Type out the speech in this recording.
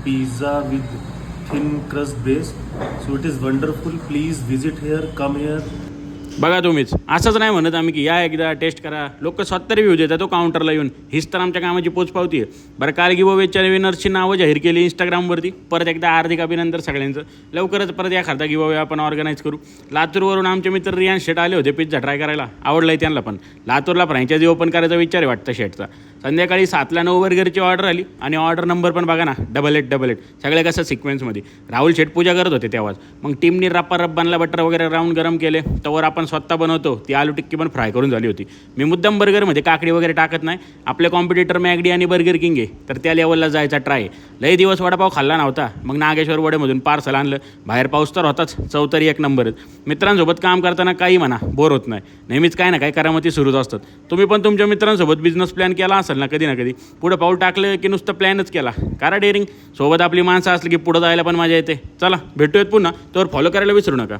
pizza with thin crust base. So it is wonderful. Please visit here, come here. बघा तुम्हीच असंच नाही म्हणत आम्ही की या एकदा टेस्ट करा. लोक स्वतः रिव्ह्यू देतात तो काउंटरला येऊन. हीच तर आमच्या कामाची पोचपावती आहे. बरं, काल गिव्हअवेच्या विनर्सची नावं जाहीर केली इंस्टाग्रामवरती. परत एकदा हार्दिक अभिनंदन सगळ्यांचं. लवकरच परत एखादा गिव्हअवे आपण ऑर्गनाईज करू. लातूरवरून आमचे मित्र रियान शेट आले होते पिझ्झा ट्राय करायला. आवडलं आहे त्यांना पण. लातूरला फ्रँचायझी ओपन करायचा विचार आहे वाटतं शेटचा. संध्याकाळी 7ला 9 बर्गरची ऑर्डर आली आणि ऑर्डर नंबर पण बघा ना, 8888. सगळे कसं सिक्वेन्समध्ये. राहुल शेट पूजा करत होते तेव्हाच. मग टीमनी रप्पा रब्बांना बटर वगैरे राऊंड गरम केले. तवर आपण स्वतः बनवतो ती आलू टिक्की पण फ्राय करून झाली होती. मी मुद्दाम बर्गरमध्ये काकडी वगैरे टाकत नाही. आपले कॉम्पिटिटर मॅगडी आणि बर्गर किंग आहे, तर त्या लेवलला जायचा ट्राय. लई दिवस वडापाव खाल्ला नव्हता. मग नागेश्वर वडेमधून पार्सल आणलं. बाहेर पाऊस तर होताच, चव तरी एक नंबरच. मित्रांसोबत काम करताना काही म्हणा, बोर होत नाही. नेहमीच काय ना काय करामती सुरूच असतात. तुम्ही पण तुमच्या मित्रांसोबत बिझनेस प्लॅन केला असेल ना कधी ना कधी. पुढं पाऊल टाकलं की नुसतं प्लॅनच केला. करा डेअरिंग. सोबत आपली माणसं असली की पुढं जायला पण मजा येते. चला भेटूयात पुन्हा. तर फॉलो करायला विसरू नका.